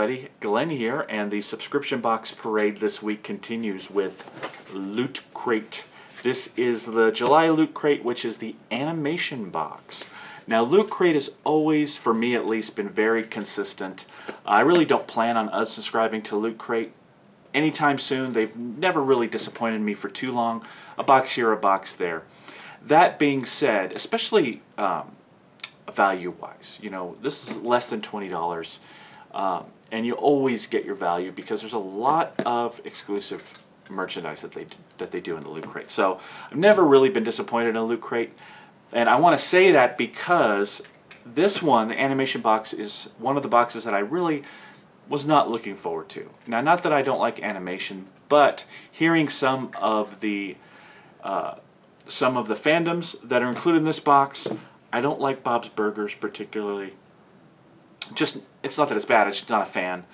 everybody, Glenn here, and the subscription box parade this week continues with Loot Crate. This is the July Loot Crate, which is the animation box. Now, Loot Crate has always, for me at least, been very consistent. I really don't plan on unsubscribing to Loot Crate anytime soon. They've never really disappointed me for too long. A box here, a box there. That being said, especially value-wise, you know, this is less than $20, and you always get your value because there's a lot of exclusive merchandise that they do in the Loot Crate. So I've never really been disappointed in a Loot Crate, and I want to say that because this one, the animation box, is one of the boxes that I really was not looking forward to. Now, not that I don't like animation, but hearing some of the fandoms that are included in this box, I don't like Bob's Burgers particularly. Just, it's not that it's bad, it's just not a fan.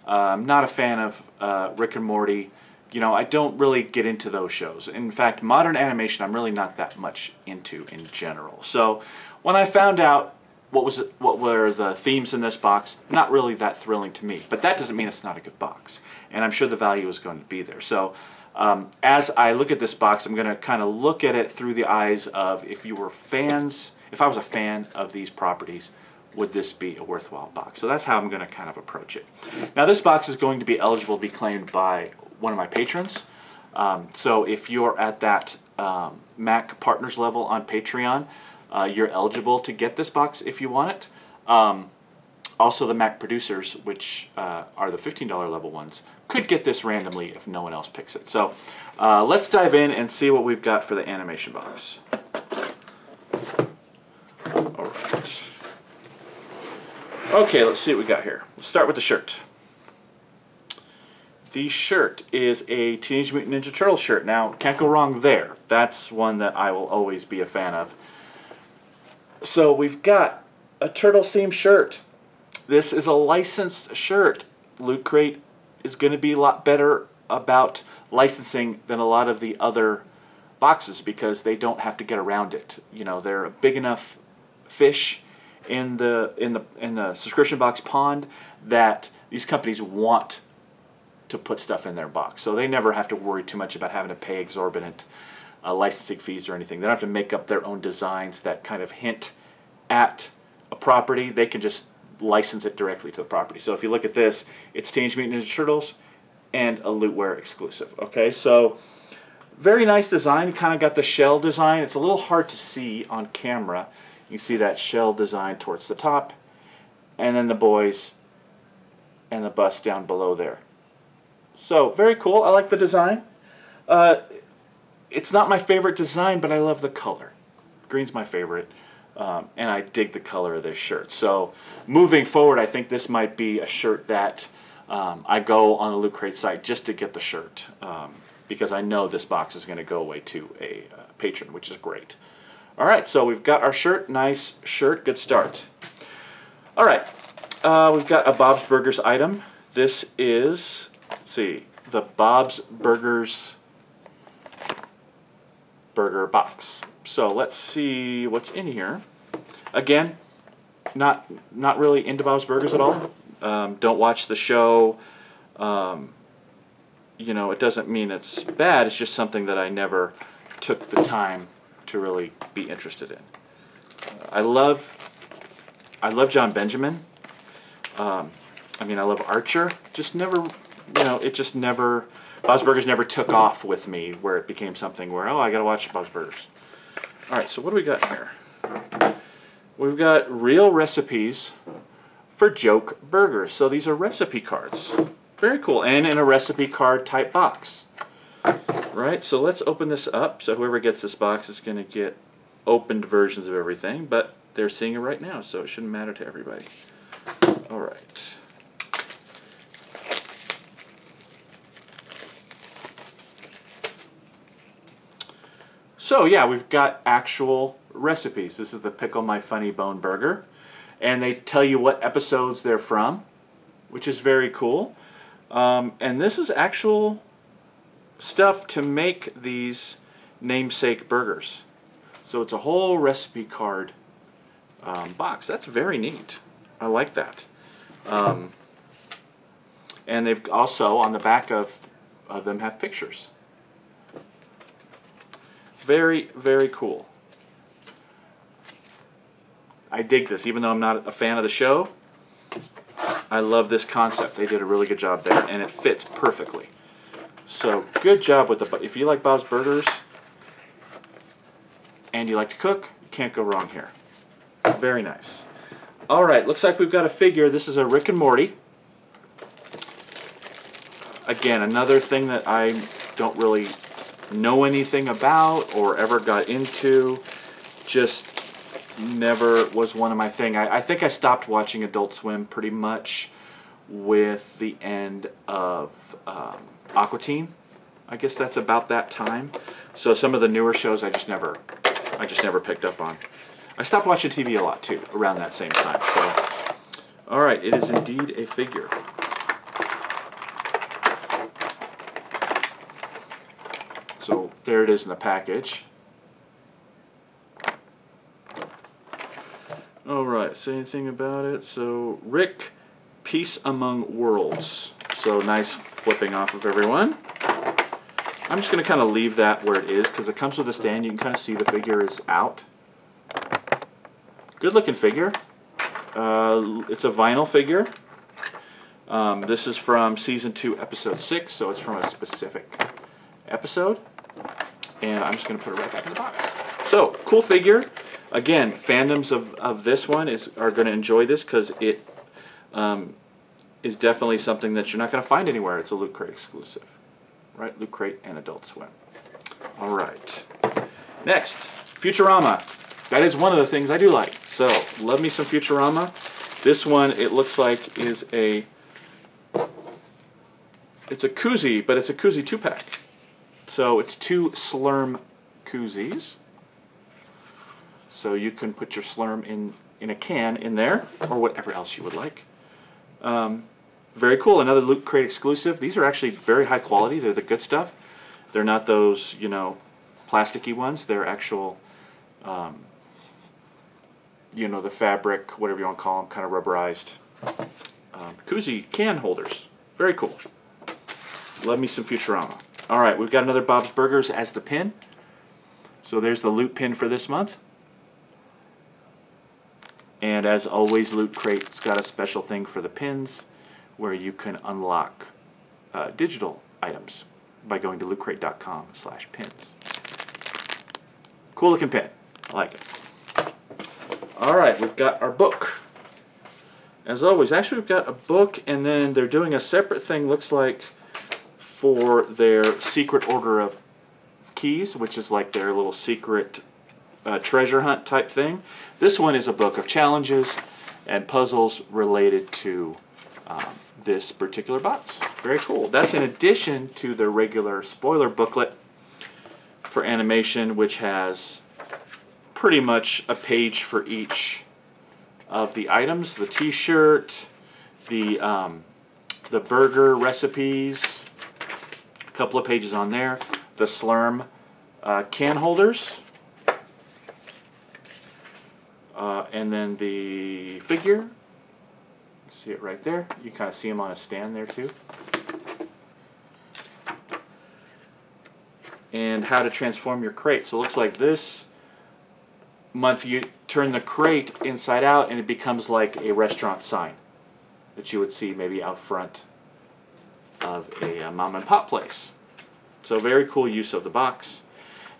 I'm not a fan of Rick and Morty. You know, I don't really get into those shows. In fact, modern animation I'm really not that much into in general. So when I found out what were the themes in this box, not really that thrilling to me. But that doesn't mean it's not a good box. And I'm sure the value is going to be there. So as I look at this box, I'm going to kind of look at it through the eyes of if I was a fan of these properties, would this be a worthwhile box? So that's how I'm going to kind of approach it. Now, this box is going to be eligible to be claimed by one of my patrons. So if you're at that Mac Partners level on Patreon, you're eligible to get this box if you want it. Also, the Mac Producers, which are the $15 level ones, could get this randomly if no one else picks it. So let's dive in and see what we've got for the animation box. Alright. Okay, let's see what we got here. We'll start with the shirt. The shirt is a Teenage Mutant Ninja Turtles shirt. Now, can't go wrong there. That's one that I will always be a fan of. So we've got a Turtles themed shirt. This is a licensed shirt. Loot Crate is going to be a lot better about licensing than a lot of the other boxes because they don't have to get around it. You know, they're a big enough fish in the subscription box pond that these companies want to put stuff in their box. So they never have to worry too much about having to pay exorbitant licensing fees or anything. They don't have to make up their own designs that kind of hint at a property. They can just license it directly to the property. So if you look at this, it's Teenage Mutant Ninja Turtles and a Lootware exclusive. Okay, so very nice design. You kind of got the shell design. It's a little hard to see on camera. You see that shell design towards the top, and then the boys and the bust down below there. So very cool. I like the design. It's not my favorite design, but I love the color. Green's my favorite, and I dig the color of this shirt. So moving forward, I think this might be a shirt that I go on the Loot Crate site just to get the shirt, because I know this box is going to go away to a patron, which is great. All right, so we've got our shirt. Nice shirt. Good start. All right, we've got a Bob's Burgers item. This is, let's see, the Bob's Burgers burger box. So let's see what's in here. Again, not really into Bob's Burgers at all. Don't watch the show. You know, it doesn't mean it's bad. It's just something that I never took the time to really be interested in. I love John Benjamin. I mean, I love Archer. Just never, you know, it just never, Bob's Burgers never took off with me where it became something where, oh, I gotta watch Bob's Burgers. All right, so what do we got here? We've got real recipes for joke burgers. So these are recipe cards. Very cool, and in a recipe card type box. Right, so let's open this up. So whoever gets this box is going to get opened versions of everything, but they're seeing it right now, so it shouldn't matter to everybody. All right. So yeah, we've got actual recipes. This is the Pickle My Funny Bone Burger, and they tell you what episodes they're from, which is very cool. And this is actual stuff to make these namesake burgers. So it's a whole recipe card box. That's very neat. I like that. And they've also, on the back of them, have pictures. Very, very cool. I dig this, even though I'm not a fan of the show. I love this concept. They did a really good job there, and it fits perfectly. So good job with the. If you like Bob's Burgers and you like to cook, you can't go wrong here. Very nice. All right, looks like we've got a figure. This is a Rick and Morty. Again, another thing that I don't really know anything about or ever got into. Just never was one of my thing. I think I stopped watching Adult Swim pretty much with the end of Aqua Teen. I guess that's about that time. So some of the newer shows I just never picked up on. I stopped watching TV a lot too around that same time. So, all right, it is indeed a figure. So there it is in the package. Alright, say anything about it. So, Rick, Peace Among Worlds. So, nice flipping off of everyone. I'm just going to kind of leave that where it is because it comes with a stand. You can kind of see the figure is out. Good looking figure. It's a vinyl figure. This is from Season 2, Episode 6, so it's from a specific episode. And I'm just going to put it right back in the box. So, cool figure. Again, fandoms of this one are going to enjoy this because it is definitely something that you're not going to find anywhere. It's a Loot Crate exclusive. Right? Loot Crate and Adult Swim. Alright. Next, Futurama. That is one of the things I do like. So, love me some Futurama. This one, it looks like is a... It's a koozie, but it's a koozie 2-pack. So, it's 2 Slurm Koozies. So you can put your Slurm in a can in there, or whatever else you would like. Very cool. Another Loot Crate exclusive. These are actually very high quality. They're the good stuff. They're not those, you know, plasticky ones. They're actual, you know, the fabric, whatever you want to call them, kind of rubberized koozie can holders. Very cool. Love me some Futurama. All right, we've got another Bob's Burgers as the pin. So there's the loot pin for this month. And as always, Loot Crate's got a special thing for the pins where you can unlock digital items by going to lootcrate.com/pins. Cool looking pin. I like it. Alright, we've got our book. As always, actually we've got a book and then they're doing a separate thing, looks like, for their secret order of keys, which is like their little secret treasure hunt type thing. This one is a book of challenges and puzzles related to this particular box. Very cool. That's in addition to the regular spoiler booklet for animation, which has pretty much a page for each of the items. The T-shirt, the burger recipes, a couple of pages on there. The Slurm can holders. And then the figure, see it right there. You kind of see him on a stand there too. And how to transform your crate. So it looks like this month you turn the crate inside out and it becomes like a restaurant sign that you would see maybe out front of a mom and pop place. So very cool use of the box.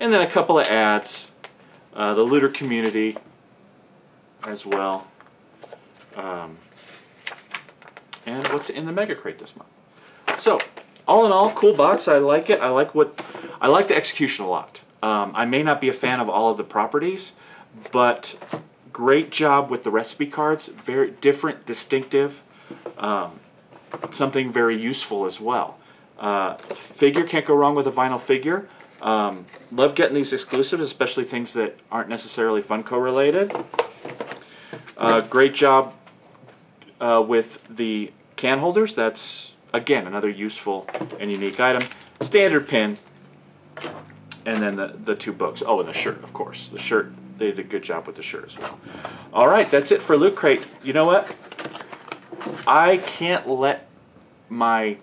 And then a couple of ads. The looter community as well, and what's in the Mega Crate this month. So, all in all, cool box. I like it. I like the execution a lot. I may not be a fan of all of the properties, but great job with the recipe cards. Very different, distinctive, something very useful as well. Figure, can't go wrong with a vinyl figure. Love getting these exclusives, especially things that aren't necessarily Funko related. Great job with the can holders. That's, again, another useful and unique item. Standard pin. And then the 2 books. Oh, and the shirt, of course. The shirt, they did a good job with the shirt as well. Alright, that's it for Loot Crate. You know what? I can't let my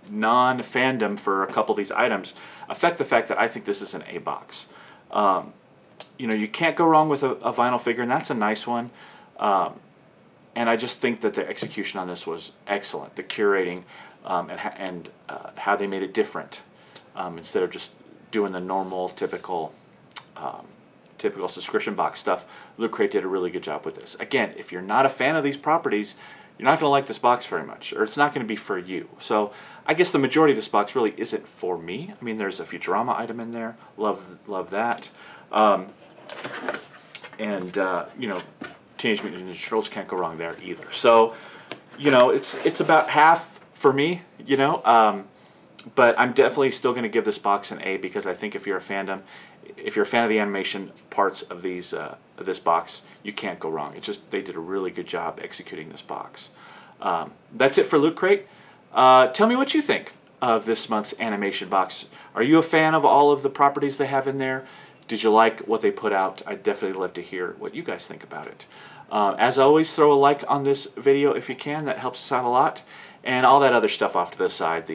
non-fandom for a couple of these items affect the fact that I think this is an A box. You know, you can't go wrong with a vinyl figure, and that's a nice one. And I just think that the execution on this was excellent. The curating and how they made it different instead of just doing the normal, typical subscription box stuff. Loot Crate did a really good job with this. Again, if you're not a fan of these properties, you're not going to like this box very much, or it's not going to be for you. So I guess the majority of this box really isn't for me. I mean, there's a Futurama item in there. Love that. You know, Teenage Mutant Ninja Turtles can't go wrong there either. So, you know, it's about half for me, you know. But I'm definitely still going to give this box an A, because I think if you're a fan of the animation parts of these this box, you can't go wrong. It's just they did a really good job executing this box. That's it for Loot Crate. Tell me what you think of this month's animation box. Are you a fan of all of the properties they have in there? Did you like what they put out? I'd definitely love to hear what you guys think about it. As always, throw a like on this video if you can. That helps us out a lot. And all that other stuff off to the side.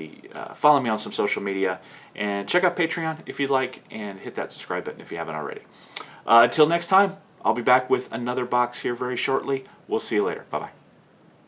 Follow me on some social media. And check out Patreon if you'd like. And hit that subscribe button if you haven't already. Until next time, I'll be back with another box here very shortly. We'll see you later. Bye-bye.